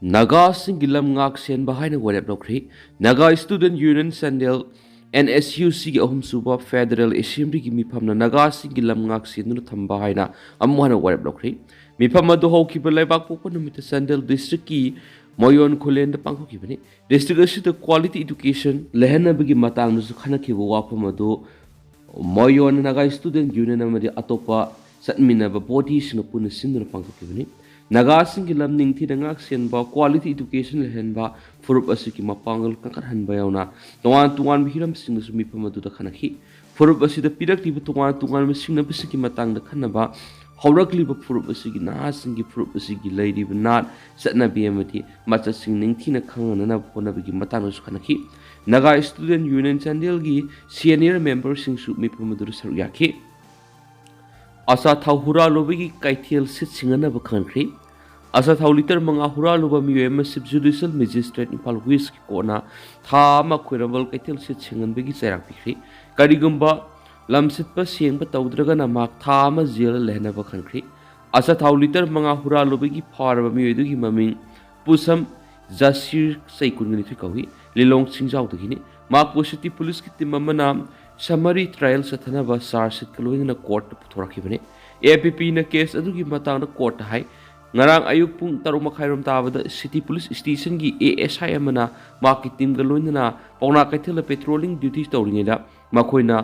Naga singilam ngak sen bahay na warep lokri. Naga Student Union Sandel NSUC gi ahum suba Federal Assembly gi mifam na Naga singilam ngak sen nu thambahay na amuha na warep lokri. Mifam adu ho ki balay bak pupo numita Sandel District ki moyon kulen da pangko ki bani. District asita quality education lehen na bagi matang nusu khana ki wapam adu moyon Naga Student Union amadi atopa satmina ba body sino puna sindu na pangko ki bani. Naga singilam ningthi dangak sen ba quality education lehen ba furup asiki mapangal kakar han bayauna tuan bihiram sing sumi pamadu da khanaki furup asida pirak ti tuan sing na bisiki matang da khana ba haurakli ba furup asiki na singi furup asiki lady ba not satna bmati macha sing ningthi na khangana na pona bigi matang su khanaki Naga Student Union Chandel gi senior member sing su mi pamadu saru yaki asa thau hura lobigi kaithel sit singana ba khankri asa thau liter manga hura loba mi em sip judicial magistrate impal wis ki kona tha ma khoirabal kaithel sit singan begi chairang pikri karigumba lamsit pa sieng ba tawdraga na mak tha ma jel lehna ba khankri asa thau liter manga hura lobigi pharba mi edu gi maming pusam jasir saikun ni thikawi lilong singjau dagini mak positi police ki timamana summary trial sathana ba sar sit kaloina court puthoraki bane APP na case adu gi matang na court hai ngarang ayuk pung taru makhairom tabada city police station gi ASI amana maki team ga loina pauna kaithela patrolling duty tawringeda makoina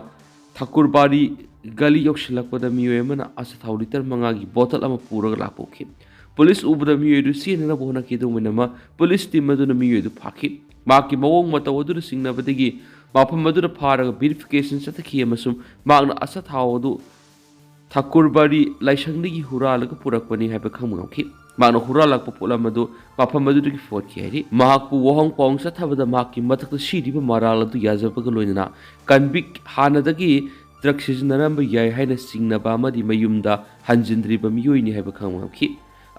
thakurbari gali yokshilakpada miyo amana asa thaulitar manga gi bottle ama puraga lapokhi police ubada miyo du sinna bona ki do menama police team adu na miyo du phaki maki mawong mataw adu singna badagi mafam adu pharaga verification sathaki amasum magna asa thawadu Thakurbari laisangdagi huralaga purakpani haiba khangmangki magna huralak populamadu mafam adu gi fort kheri mahakpu wohong pong sathabada maki mathakta siriba maral adu yajabaga loinana kanbik hanadagi drug siznaramba yai haina singnaba amadi mayumda hanjindriba miyoini haiba khangmangki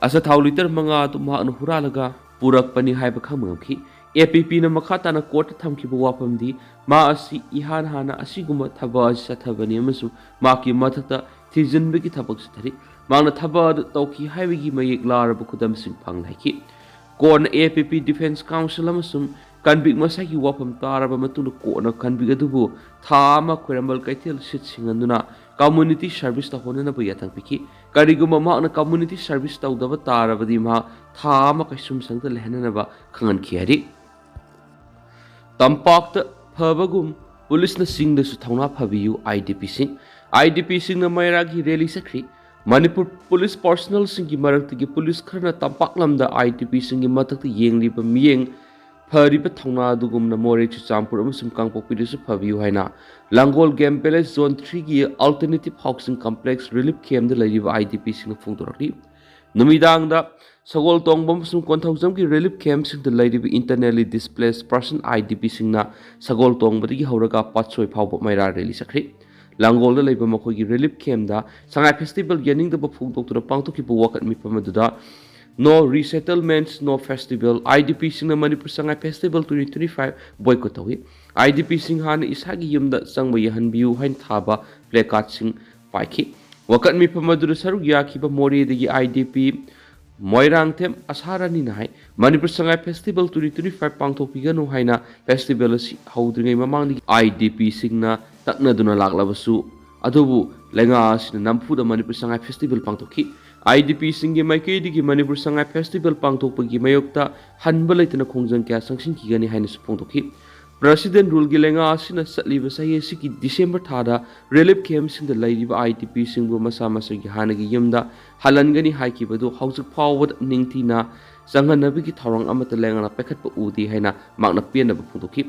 asa thaulitar manga atu magna huralaga purakpani haiba khangmangki APP na makata na court thamkiba wapamdi ma asi ihan hana asiguma thaba sathabani amasu maki mathakta thijinbegi thabak sithari mangna thaba tawki haibegi mayek larab khudam sing phangnaki kon APP Defense Council amasum kanbik masaki wapam taraba matuna kona kanbik adubu thama khorambal kaithel sit singanduna community service ta honana ba yathang piki kariguma ma community service tawdaba tarabadi ma thama kaisum sangta lehnana ba khangan khiari Tampak phabagum police na sing da su thauna phabiyu IDP sing na mairagi rally sakri Manipur police personnel sing gi marakti gi police kharna tampak lamda IDP sing gi matakti yengli ba miyeng phari ba thauna dugum na more chu champur amusum kangpokpi su phabiyu haina Langol Game Palace Zone 3 gi alternative housing complex relief camp da lagi ba IDP sing na phungdorakli numidang da Sagol Tongbam sum konthawjam ki relief camp sing the lady internally displaced person IDP sing na Sagol Tongbadi gi hauraga patsoi phawba maira rally sakri Langol da leiba makoi gi relief camp da sangai festival yaning da bafung doktora pangto ki buwakat mi pamaduda no resettlements no festival IDP sing na Manipur sangai festival 2025 boycott tawi IDP sing han isagi yumda sangba yahan biu hain thaba placard sing paiki wakat mi pamaduda saru yaki ba mori de gi IDP Moirang them asarani nai Manipur Sangai Festival 2025 pangthokpiganu haina festival asi haudringai mamangni IDP singna takna duna laklabasu adubu lenga asina nampu da Manipur Sangai Festival pangthokki IDP singi maikei digi Manipur Sangai Festival pangthokpagi mayokta hanba leitana khongjang kya sangsin kigani haina supongthokki President Rule Gilenga asina satliba sahi siki December thada relief camp sing the lady IDP sing bu masa masa gi hanagi yumda halangani haiki badu hausuk phawad ningtina sanghanabi gi thawang amata lenga pekhat pa udi haina magna pian ba phungtoki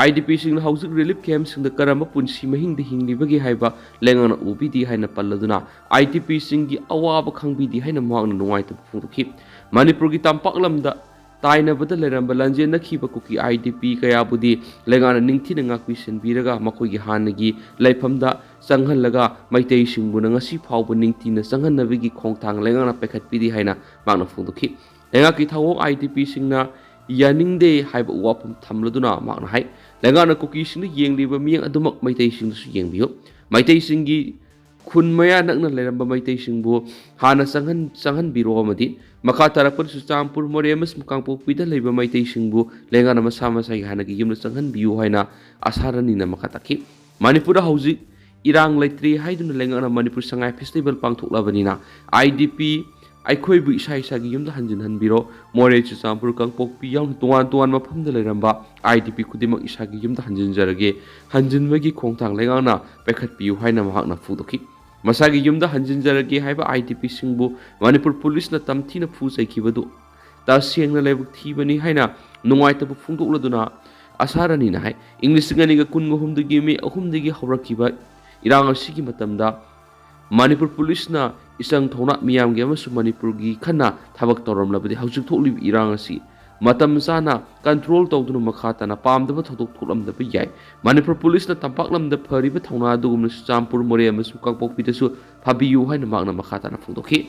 IDP sing hausuk relief camp sing the karama punsi mahing de hingli bagi haiba lenga na ubi di haina palladuna IDP sing gi awaba khangbi di haina magna nuai ta phungtoki Manipur gi tampak lamda Taina bata leramba lanje nakhiba Kuki IDP kaya budi lengana ningthi na ngakpi senbiraga makoi gi hanagi laifamda sanghallaga maitei singbu na ngasi phawbu ningthi na sanghannabi gi khongthang lengana pekhat pidi haina magna phungdukhi lenga ki thawo IDP singna yaningde haiba wapam thamladuna magna hai lengana Kuki singna yengliba miyang adumak maitei singsu yengbiyo maitei singi khun maya nakna leramba maitei-singbu hana sanghanbiro amadi makha tarakpadasu Churanpur More amasung Kangpokpida leiba maitei-singbu lengana masa masai hanagi yumna sanghanbiyu haina asharanina makha taki Manipur hauzik irang leitri haiduna lengana Manipur Sangai Festival pangthoklabanina IDP Aikhoibu isa isagi yumda hanjin hanbiro More Churanpur Kangpokpi yaun tuan mafamda leramba IDP kudimak isagi yumda hanjinjarage hanjinbagi khongthang lengana pekhatpiyu haina mahakna fudoki masagi yumda hanjinjarage haiba IDP singbu Manipur police na tamthina phusaikibadu tasengna lebuk thibani haina nungaitabu phungdokladuna asarani na hai English nganiga kungohumdagi me ahumdagi hawrakiba irang asigi matamda Manipur police na isang thona miyamgi amasu Manipurgi khana thabak toramlabadi haujik thoklib irang asi matam sana control tawduna makhatana pamdaba thodok tholamdaba yai Manipur police na tampaklamda phariba thona dugumna Churanpur More amasu Kangpokpidasu phabiyu haina makna makhatana phungdokhi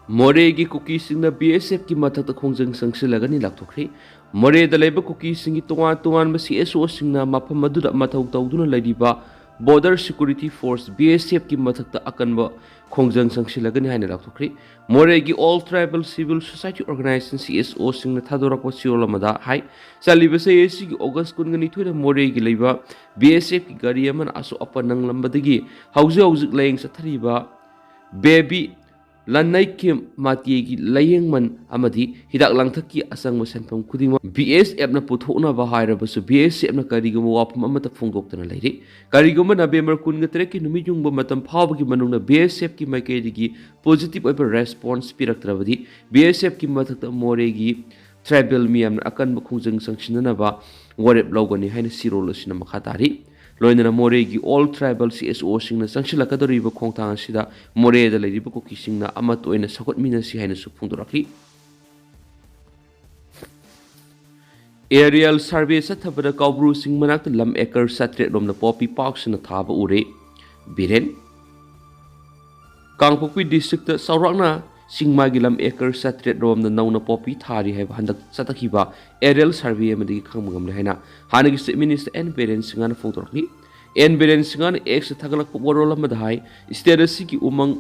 More gi Kuki singna BSF ki mathakta khongjang sangsilagani lakthokri More da leiba Kuki singi tuan ba CSO singna mafam aduda mathau tawduna laidiba Border Security Force BSF ki mathakta akanba khongjang sangsilagani haina lakthokri More gi All Tribal Civil Society Organization CSO singna thadorakwa sirolamada hai salibase esi gi August kungani thoida More gi leiba BSF ki gari aman aso apanang lambadagi hauzik layeng sathariba baby Lanai ki mati gi layengman amadi hidak langthaki asang senpam kudima BSF na puthokna ba hairabasu BSF na kariguma wapam amata phongdoktana leiri kariguma November 13 ki numijungba matam phawbagi manungna BSF ki maikaidigi positive oiba response piraktrabadi BSF ki mathakta More gi tribal miyam akan khongjang sangsinana ba warep lawgani haina sirol asina makhatari loinana More gi all tribal CSO singna sangsilakadoriba khongthang asida More da leiriba Kuki singna amat oina sakotmina si haina su phungdorakli Aerial survey sathabada Kaubru sing manakta lam acre satre lomna poppy parks na thaba ure biren Kangpokpi district saurakna singmagi lam acre satre lomna nauna poppy thari haiba handak satakhiba aerial survey amadi khangmangam haina hanagi state minister and parents singana phongdorakli and parents singana ex thagalak borol amadhai state ki umang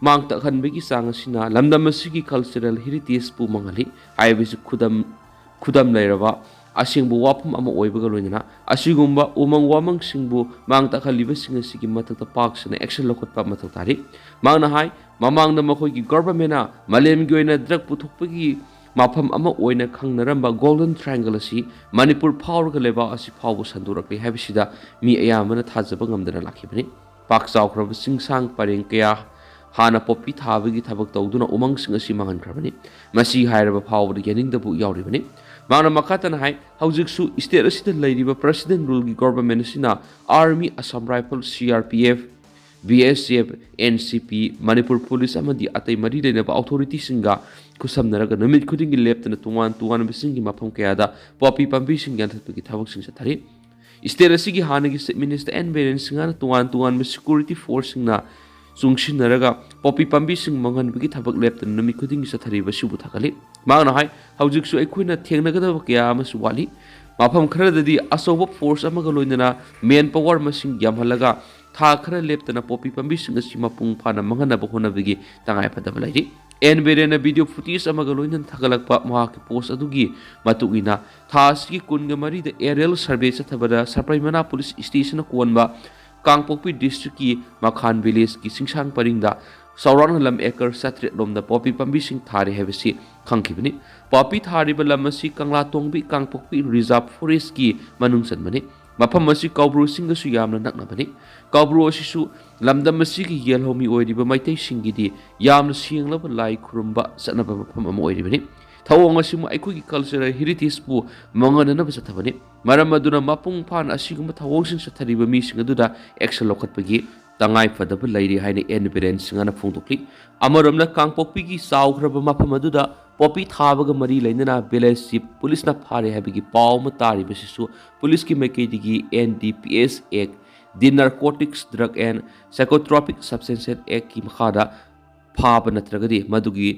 mangta khanbegi sang asina lamdam asigi cultural heritage pu mangali haibisu khudam lairaba asingbu wapam ama oibaga loinana asigumba umang wamang singbu mangta khaliba singa sigi matakta parks na action lokotpa matak tari mangna hai mamangna makhoi gi government na malem gi oina drug puthokpagi mafam ama oina khangnaramba golden triangle asi Manipur phawrga leba asi phawbu sandurakli habisida mi ayamana thajaba ngamdana lakhibani pak chawkhraba singsang pareng kaya hana poppy thabagi thabak tawduna umang sing asi mangankrabani masi hairaba phawbu yaningdabu yawribani Mana makatan hai haujiksu state asida leiriba president rule gi government asina army Assam Rifle CRPF BSF NCP Manipur police amadi atai mari lenaba authority singa kusamnaraga namit khudingi leptana tuan bisingi mafam kayada poppy pambi singa thatpagi thabak sing sathari state asigi hanagi minister and parents singa tuan security force singa sungsinaraga poppy pambi sing manganbagi thabak leptana namit khudingi sathariba sibu thakali Magna hai haujiksu aikoina thengnagadaba kaya amasu wali mafam kharadadi asoba force amaga loinana main power masing yamhalaga tha khara leptana poppy pambi singa sima pung phana manganaba honabigi tangai phadaba lairi en berena video footage amaga loinan thagalakpa mahaki post adugi matugina thasgi kunga mari the aerial survey sathabada Sarpaimana police station konba Kangpokpi district ki Makhan village ki singsang paringda Saurang lam acre satre lomda poppy pambi sing thari habisi khangkibani poppy thari ba lam asi Kangla Tongbi Kangpokpi reserve forest ki manung sanmani mafam asi Kaubru singa su yamna naknabani Kaubru asisu lamdam asi ki yelhomi oiriba maitai singidi yamna sienglaba lai khurumba sanaba mafam ama oiribani thawong asimu aikugi cultural heritage pu manganana basathabani maram aduna mapung phan asiguma thawong sing sathariba mi singa duda action lokhatpagi tangai fadaba lairi haina evidence ngana phongdokli amaramna Kangpokpi gi sawgraba mafam aduda poppy thabaga mari lainana village chief police na phare habigi pawma tari basisu police ki maikaidigi NDPS Act the Narcotics Drug and Psychotropic Substances Act ki makhada phaba natragadi madugi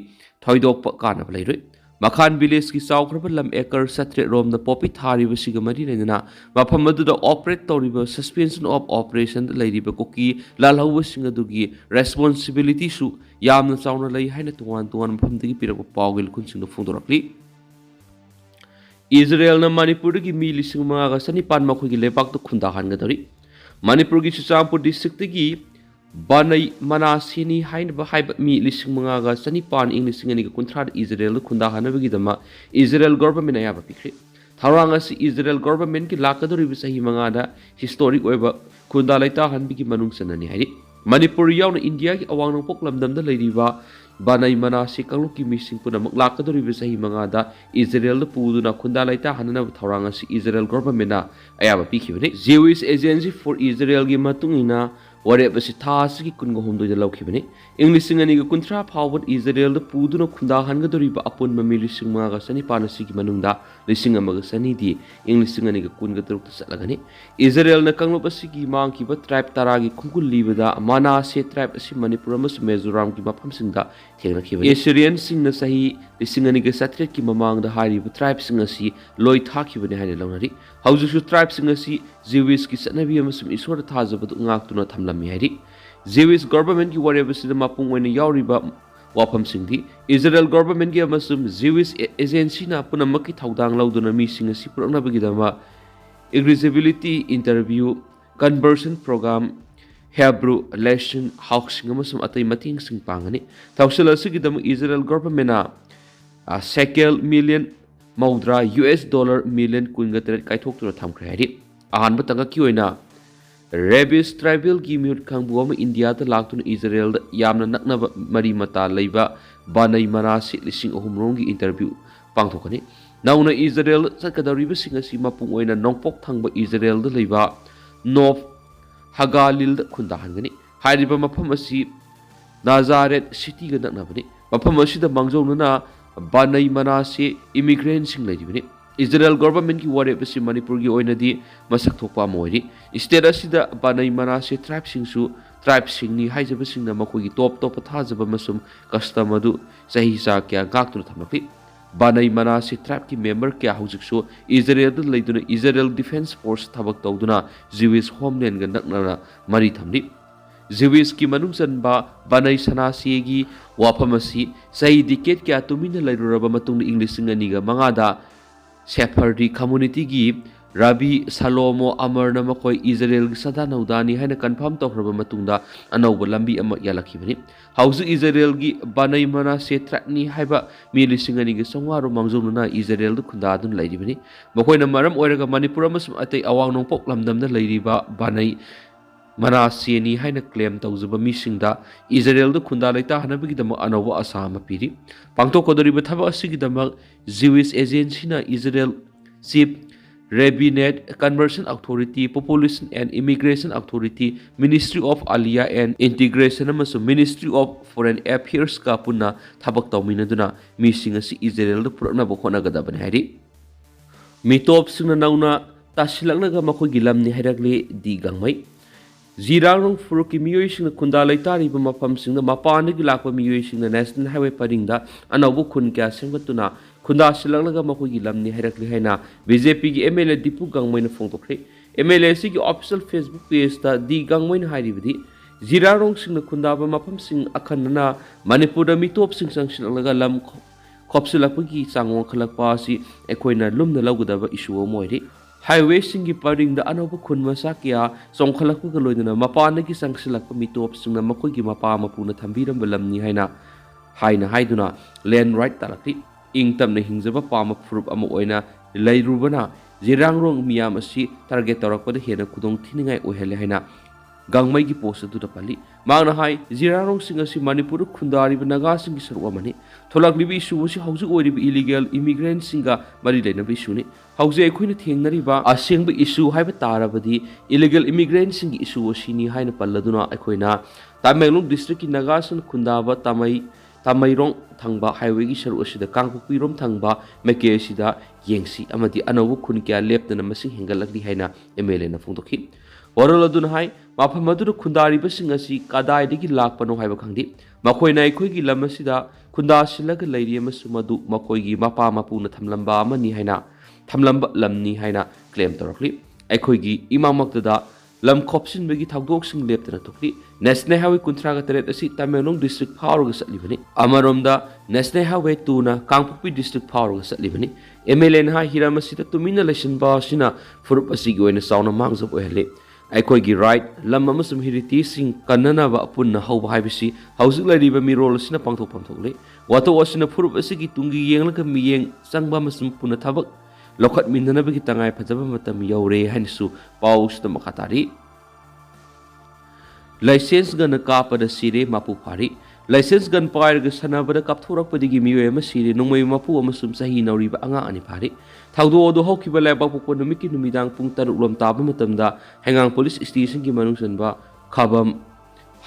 thoidokpa kana lairoi Makhan village ki saukraba lam acre satre rom the poppy thariba sigamari lena mafam the operate toriba suspension of operation ladiba Kuki lalhawa singadugi responsibility su yamna sauna lay haina tuan mafam digi pirapa pawgil kun sing fundorakli Isreal na Manipur ki mili sing mga sani pan makoy lepak to kundahan gadari Manipur ki Chuchampur district ki Banay manasini hain ba hai mi lising mga ga sani pan ing lising ani kontra Israel kundahan na bigidama Israel government ay ba pikri tharanga si Israel government ki lakadori bi sahi mga da historic oiba kundalaita han bigi manung sanani hai Manipur yaw na India ki awang ng poklamdam da leiriba banay manasi kanglu ki mising puna maglakadori bi sahi mga da Israel da pudu na kundalaita han na tharanga si Israel government na ay ba pikri Jewish Agency for Israel gi matungina whatever si task ki kun go hum do jalauki bani English ngani ga kuntra phawat Israel da puduno khunda han ga dori ba apun ma mili sing ma ga sani panasi ki manungda lising ma ga sani di English ngani ga kun ga turuk ta lagani Israel na kanglo basi ki mang ki ba tribe tara gi khungkul libada mana se tribe asi Manipur mas Mizoram ki mafam sing da thengna ki bani Assyrian sing na sahi lising ngani ga satret ki mamang da hari ba tribe sing asi loi tha ki bani hane lawnari hauju su tribe sing asi Jewish ki sanabi amasum isor thaja ba ngak tuna thamlami hari Jewish government ki whatever sida mapung wena yauriba wapam singdi Israel government ki amasum Jewish agency na punamaki thaudang lauduna mi singa si purna bagidama eligibility interview conversion program Hebrew lesson housing amasum atay mating sing pangani tawsala sigidam Israel government na shekel million maudra US dollar million kungatret kaithok tuna thamkhre hari ahan batanga ki oina Rabies tribal ki mute kangbuam India ta laktun Israel yamna nakna mari mata leiba banai manasi lising ohumrong gi interview pangthokani nauna Israel sakadariba singasi mapung oina nongpok thangba Israel da leiba Nov Hagalil khundahan gani hairiba mafam asi Nazareth city ga nakna bani mafam asi da mangjona banai manasi immigrant sing leibani Israel government ki ware basi Manipur ki oina di masak thokpa moiri state asida banai manase tribe singsu tribe singni haijaba singna makoi ki top thajaba masum custom adu sahi sa kya gaktur thamaki banai manase tribe ki member kya hujiksu Israel da leiduna Israel defense force thabak tawduna Jewish homeland ga nakna mari thamni Jewish ki manungsan ba banai sanasi gi wapamasi sahi decade kya tumina lairuraba matung English ngani ga mangada Sephardi community gi Rabbi Salomo Amarna makoi Israel gi sada naudani haina confirm tawraba matungda anauba lambi ama yalakhibani hauzu Israel gi banai mana setrakni haiba mili singani gi songwaru mangjona Israel du khunda dun lairibani makoina maram oiraga Manipur amasum atei awang nongpok lamdamda lairiba banai mana seni haina claim tawzuba misingda Israel du khunda laita hanabigi dama anauba asama piri pangtok kodoriba thaba asigi dama Jewish agency na Israel chief Rabbinate Conversion Authority, Population and Immigration Authority, Ministry of Aliyah and Integration amasung Ministry of Foreign Affairs ka punna thabak tawminaduna mising asi Israel da purna bokona gadabani hari mitop singna nauna tasilaknaga makoi gilam ni hairakle di gangmai Zirang Furuki Miyoi sing the Kundalaitari Mapam sing the Mapani Gilapa Miyoi sing the National Highway Parinda and Abu Kunka Singatuna Kunda Silanga Makui Lamni Herakli Hena BJP MLA Dipu Gangwin Fongtokre MLA Sig official Facebook page the Di Gangwin Hairividi Zirang sing the Kundaba Mapam sing Akanana Manipura Mitop sing sanction Laga Lam Kopsilapagi Sangwon Kalapasi Equina Lum the Lagudaba issue Moiri Highway singi paring da anoba kun masakya songkhalak ko loidana mapana ki sangsilak pa mitop sing na makoi ki mapa mapuna thambiram balam ni haina haiduna land right talakti ingtam na hingjaba pama furup ama oina leirubana jirangrong miyam asi target torak pa hena kudong thiningai ohele haina gangmai gi post du da pali mangna hai jirarong sing asi Manipur khundari naga sing gi sarwa mani tholak libi issue si hauju ori illegal immigrant singa mari leina bi issue ni hauju ekhoina thengnari ba aseng bi issue haiba tarabadi illegal immigrant sing gi issue sini haina palladuna ekhoina Tamenglong district ki naga sun khundaba tamairong thangba highway gi saru asida kangpukpi rom thangba meke asida yengsi amadi anobu khun kya leptana masing hengalakli haina MLA na phongdokhi Warol adun hai ꯃꯐꯝ ꯑꯗꯨꯗ ꯈꯨꯟꯗꯥꯔꯤꯕꯁꯤꯡ ꯑꯁꯤ ꯀꯗꯥꯏꯗꯒꯤ ꯂꯥꯛꯄꯅꯣ ꯍꯥꯏꯕ ꯈꯪꯗꯦ꯫ ꯃꯈꯣꯏꯅ ꯑꯩꯈꯣꯏꯒꯤ ꯂꯝ ꯑꯁꯤꯗ ꯈꯨꯟꯗꯥꯁꯤꯜꯂꯒ ꯂꯩꯔꯤ ꯑꯃꯁꯨꯡ ꯃꯗꯨ ꯃꯈꯣꯏꯒꯤ ꯃꯄꯥ ꯃꯄꯨꯅ ꯊꯝꯂꯝꯕ ꯂꯝꯅꯤ ꯍꯥꯏꯅ ꯀ꯭ꯂꯦꯝ ꯇꯧꯔꯛꯂꯤ꯫ ꯑꯩꯈꯣꯏꯒꯤ ꯏꯃꯥꯃꯛꯇꯗ ꯂꯝ ꯈꯣꯞꯆꯤꯟꯕꯒꯤ ꯊꯧꯗꯣꯛꯁꯤꯡ ꯂꯦꯞꯇꯅ ꯊꯣꯛꯂꯤ꯫ ꯅꯦꯁꯅꯦꯜ ꯍꯥꯏꯋꯦ 38 ꯑꯁꯤ ꯇꯃꯦꯡꯂꯣꯡ ꯗꯤꯁꯇ꯭ꯔꯤꯛ ꯐꯥꯎꯔꯒ ꯆꯠꯂꯤꯕꯅꯤ꯫ ꯑꯃꯔꯣꯝꯗ ꯅꯦꯁꯅꯦꯜ ꯍꯥꯏꯋꯦ 2ꯅ ꯀꯥꯡꯄꯣꯛꯄꯤ ꯗꯤꯁꯇ꯭ꯔꯤꯛ ꯐꯥꯎꯔꯒ ꯆꯠꯂꯤꯕꯅꯤ꯫ MLAꯅ ꯍꯥꯏ ꯍꯤꯔꯝ ꯑꯁꯤꯗ ꯇꯨꯃꯤꯟꯅ ꯂꯩꯁꯤꯟꯕ ꯑꯁꯤꯅ ꯐꯨꯔꯨꯞ ꯑꯁꯤꯒꯤ ꯑꯣꯏꯅ ꯆꯥꯎꯅ ꯃꯥꯡꯖꯕ ꯑꯣꯏꯍꯜꯂꯤ꯫ ꯑꯩꯈꯣꯏꯒꯤ ꯔꯥꯏꯠ, ꯂꯝ ꯑꯃꯁꯨꯡ ꯍꯦꯔꯤꯇꯦꯖꯁꯤꯡ ꯀꯟꯅꯅꯕ ꯑꯄꯨꯟꯅ ꯍꯧꯕ ꯍꯥꯏꯕꯁꯤ ꯍꯧꯖꯤꯛ ꯂꯩꯔꯤꯕ ꯃꯤꯔꯣꯜ ꯑꯁꯤꯅ ꯄꯥꯡꯊꯣꯛꯐꯝ ꯊꯣꯛꯂꯤ꯫ ꯋꯥꯊꯣꯛ ꯑꯁꯤꯅ ꯐꯨꯔꯨꯞ ꯑꯁꯤꯒꯤ ꯇꯨꯡꯒꯤ ꯌꯦꯡꯂꯒ ꯃꯤꯠꯌꯦꯡ ꯆꯪꯕ ꯑꯃꯁꯨꯡ ꯄꯨꯟꯅ ꯊꯕꯛ ꯂꯧꯈꯠꯃꯤꯟꯅꯅꯕꯒꯤ ꯇꯉꯥꯏꯐꯗꯕ ꯃꯇꯝ ꯌꯧꯔꯦ ꯍꯥꯏꯅꯁꯨ ꯄꯥꯎ ꯑꯁꯤꯗ ꯃꯈꯥ ꯇꯥꯔꯤ꯫ ꯂꯥꯏꯁꯦꯟꯁ ꯒꯟꯅ ꯀꯥꯞꯄꯗ ꯁꯤꯔꯦ, ꯃꯄꯨ ꯐꯥꯔꯤ꯫ ꯂꯥꯏꯁꯦꯟꯁ ꯒꯟ ꯄꯥꯏꯔꯒ ꯁꯥꯟꯅꯕꯗ ꯀꯥꯞꯊꯣꯔꯛꯄꯗꯒꯤ ꯃꯤꯑꯣꯏ ꯑꯃ ꯁꯤꯔꯦ, ꯅꯣꯡꯃꯩ ꯃꯄꯨ ꯑꯃꯁꯨꯡ ꯆꯍꯤ ꯅꯧꯔꯤꯕ ꯑꯉꯥꯡ ꯑꯅꯤ ꯐꯥꯔꯤ꯫ ꯊꯧꯗꯣꯛ ꯑꯗꯨ ꯍꯧꯈꯤꯕ ꯂꯩꯕꯥꯛꯄꯣꯛꯄ ꯅꯨꯃꯤꯠꯀꯤ ꯅꯨꯃꯤꯗꯥꯡ ꯄꯨꯡ 6 ꯇꯥꯕ ꯃꯇꯝꯗ ꯍꯩꯉꯥꯡ ꯄꯨꯂꯤꯁ ꯁ꯭ꯇꯦꯁꯟꯒꯤ ꯃꯅꯨꯡ ꯆꯟꯕ ꯈꯥꯕꯝ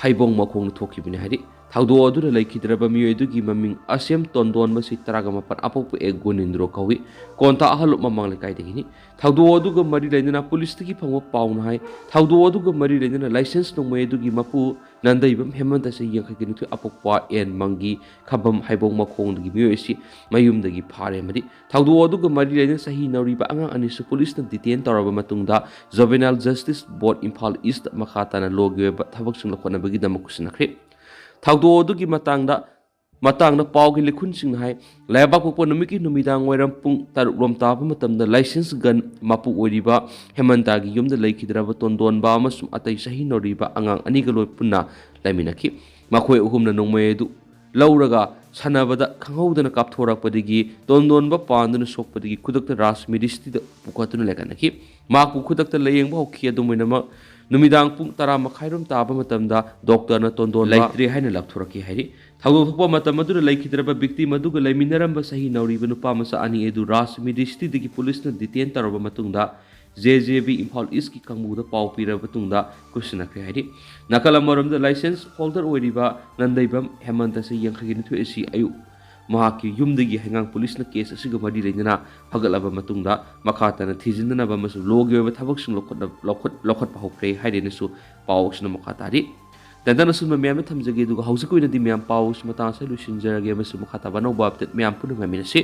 ꯍꯩꯕꯣꯡ ꯃꯈꯣꯡꯗ ꯊꯣꯛꯈꯤꯕꯅꯤ ꯍꯥꯏꯔꯤ꯫ ꯊꯧꯗꯣꯛ ꯑꯗꯨꯗ ꯂꯩꯈꯤꯗ꯭ꯔꯕ ꯃꯤꯑꯣꯏ ꯑꯗꯨꯒꯤ ꯃꯃꯤꯡ ꯑꯁꯦꯝ ꯇꯣꯟꯗꯣꯟ ꯃꯁꯤ 19 ꯑꯄꯣꯛꯄ ꯒꯨꯅꯤꯟꯗ꯭ꯔꯣ ꯀꯧꯏ꯫ ꯀꯣꯟꯊꯥ ꯑꯍꯜꯂꯨꯞ ꯃꯃꯥꯡ ꯂꯩꯀꯥꯏꯗꯒꯤꯅꯤ꯫ ꯊꯧꯗꯣꯛ ꯑꯗꯨꯒ ꯃꯔꯤ ꯂꯩꯅꯅ ꯄꯨꯂꯤꯁꯇꯒꯤ ꯐꯪꯕ ꯄꯥꯎꯅ ꯍꯥꯏ ꯊꯧꯗꯣꯛ ꯑꯗꯨꯒ ꯃꯔꯤ ꯂꯩꯅꯅ ꯂꯥꯏꯁꯦꯟꯁ ꯅꯣꯡꯃꯩ ꯑꯗꯨꯒꯤ ꯃꯄꯨ ꯅꯟꯗꯩꯕꯝ ꯍꯦꯃꯟꯇ ꯆꯍꯤ 82 ꯑꯄꯣꯛꯄ ꯃꯪꯒꯤ ꯈꯥꯕꯝ ꯍꯩꯕꯣꯡ ꯃꯈꯣꯡꯗꯒꯤ ꯃꯤꯑꯣꯏ ꯑꯁꯤ ꯃꯌꯨꯝꯗꯒꯤ ꯐꯥꯔꯦ ꯑꯃꯗꯤ ꯊꯧꯗꯣꯛ ꯑꯗꯨꯒ ꯃꯔꯤ ꯂꯩꯅꯅ ꯆꯍꯤ ꯅꯧꯔꯤꯕ ꯑꯉꯥꯡ ꯑꯅꯤꯁꯨ ꯄꯨꯂꯤꯁꯅ ꯗꯤꯇꯦꯟ ꯇꯧꯔꯕ ꯃꯇꯨꯡꯗ juvenile justice board Imphal east ꯃꯈꯥ ꯇꯥꯅ ꯂꯣꯒꯤ ꯑꯣꯏꯕ ꯊꯕꯛꯁꯤꯡ ꯂꯧꯈꯠꯅꯕꯒꯤꯗꯃꯛ ꯈꯨꯠꯁꯤꯟꯅꯈ꯭ꯔꯦ꯫ ꯊꯧꯗꯣꯛ ꯑꯗꯨꯒꯤ ꯃꯇꯥꯡꯗ ꯄꯥꯎꯒꯤ ꯂꯤꯈꯨꯟꯁꯤꯡꯅ ꯍꯥꯏ ꯂꯩꯕꯥꯛꯄꯣꯛꯄ ꯅꯨꯃꯤꯠꯀꯤ ꯅꯨꯃꯤꯗꯥꯡ ꯋꯥꯏꯔꯝ ꯄꯨꯡ 6 ꯇꯥꯕ ꯃꯇꯝꯗ ꯂꯥꯏꯁꯦꯟꯁ ꯒꯟ ꯃꯄꯨ ꯑꯣꯏꯔꯤꯕ ꯍꯦꯃꯟꯇꯒꯤ ꯌꯨꯝꯗ ꯂꯩꯈꯤꯗ꯭ꯔꯕ ꯇꯣꯟꯗꯣꯟꯕ ꯑꯃꯁꯨꯡ ꯑꯇꯩ ꯆꯍꯤ ꯅꯧꯔꯤꯕ ꯑꯉꯥꯡ ꯑꯅꯤꯒ ꯂꯣꯏ ꯄꯨꯟꯅ ꯂꯩꯃꯤꯟꯅꯈꯤ꯫ ꯃꯈꯣꯏ ꯑꯍꯨꯝꯅ ꯅꯣꯡꯃꯩ ꯑꯗꯨ ꯂꯧꯔꯒ ꯁꯥꯟꯅꯕꯗ ꯈꯪꯍꯧꯗꯅ ꯀꯥꯞꯊꯣꯔꯛꯄꯗꯒꯤ ꯇꯣꯟꯗꯣꯟꯕ ꯄꯥꯟꯗꯨꯅ ꯁꯣꯛꯄꯗꯒꯤ ꯈꯨꯗꯛꯇ ꯔꯥꯖꯃꯤꯅꯤꯁꯇ꯭ꯔꯤꯗ ꯄꯨꯈꯠꯇꯨꯅ ꯂꯩꯈꯠꯅꯈꯤ꯫ ꯃꯍꯥꯛꯄꯨ ꯈꯨꯗꯛꯇ ꯂꯥꯌꯦꯡꯕ ꯍꯧꯈꯤ꯫ ꯑꯗꯨꯝꯑꯣꯏꯅꯃꯛ ꯅꯨꯃꯤꯗꯥꯡ ꯄꯨꯡ 10:30 ꯇꯥꯕ ꯃꯇꯝꯗ ꯗꯣꯛꯇꯔꯅ ꯇꯣꯟꯗꯣꯟꯕ ꯂꯩꯇ꯭ꯔꯦ ꯍꯥꯏꯅ ꯂꯥꯎꯊꯣꯔꯛꯈꯤ ꯍꯥꯏꯔꯤ꯫ ꯊꯧꯗꯣꯛ ꯊꯣꯛꯄ ꯃꯇꯝ ꯑꯗꯨꯗ ꯂꯩꯈꯤꯗ꯭ꯔꯕ ꯚꯤꯛꯇꯤꯝ ꯑꯗꯨꯒ ꯂꯩꯃꯤꯟꯅꯔꯝꯕ ꯆꯍꯤ ꯅꯧꯔꯤꯕ ꯅꯨꯄꯥꯃꯆꯥ ꯑꯅꯤ ꯑꯗꯨ ꯔꯥꯖꯃꯤꯅꯤꯁꯇ꯭ꯔꯤꯗꯒꯤ ꯄꯨꯂꯤꯁꯅ ꯗꯤꯇꯦꯟ ꯇꯧꯔꯕ ꯃꯇꯨꯡꯗ JJB ꯏꯝꯐꯥꯜ ꯏꯁꯀꯤ ꯀꯥꯡꯕꯨꯗ ꯄꯥꯎ ꯄꯤꯔꯕ ꯃꯇꯨꯡꯗ ꯈꯨꯠꯁꯤꯟꯅꯈ꯭ꯔꯦ ꯍꯥꯏꯔꯤ꯫ ꯅꯥꯀꯜ ꯑꯃꯔꯣꯝꯗ ꯂꯥꯏꯁꯦꯟꯁ ꯍꯣꯜꯗꯔ ꯑꯣꯏꯔꯤꯕ ꯅꯟꯗꯩꯕꯝ ꯍꯦꯃꯟꯇ ꯆꯍꯤ 82 ꯑꯁꯤ ꯑꯌꯨꯛ ꯃꯍꯥꯛꯀꯤ ꯌꯨꯝꯗꯒꯤ ꯍꯩꯉꯥꯡ ꯄꯨꯂꯤꯁꯅ ꯀꯦꯁ ꯑꯁꯤꯒ ꯃꯔꯤ ꯂꯩꯅꯅ ꯐꯒꯠꯂꯕ ꯃꯇꯨꯡꯗ ꯃꯈꯥ ꯇꯥꯅ ꯊꯤꯖꯤꯟꯅꯅꯕ ꯑꯃꯁꯨꯡ ꯂꯣꯒꯤ ꯑꯣꯏꯕ ꯊꯕꯛꯁꯤꯡ ꯂꯧꯈꯠꯄ ꯍꯧꯈ꯭ꯔꯦ ꯍꯥꯏꯔꯦꯅꯁꯨ ꯄꯥꯎ ꯑꯁꯤꯅ ꯃꯈꯥ ꯇꯥꯔꯤ꯫ ꯇꯦꯟꯇꯅ ꯑꯁꯨꯝꯕ ꯃꯌꯥꯝꯅ ꯊꯝꯖꯒꯦ ꯑꯗꯨꯒ ꯍꯧꯖꯤꯛꯀꯤ ꯑꯣꯏꯅꯗꯤ ꯃꯌꯥꯝ ꯄꯥꯎ ꯑꯁꯤ ꯃꯇꯥꯡ ꯑꯁꯤꯗ ꯂꯣꯏꯁꯤꯟꯖꯔꯒꯦ ꯑꯃꯁꯨꯡ ꯃꯈꯥ ꯇꯥꯕ ꯑꯅꯧꯕ ꯑꯞꯗꯦꯠ ꯃꯌꯥꯝ ꯄꯨꯟꯅ ꯉꯥꯏꯃꯤꯟꯅꯁꯤ꯫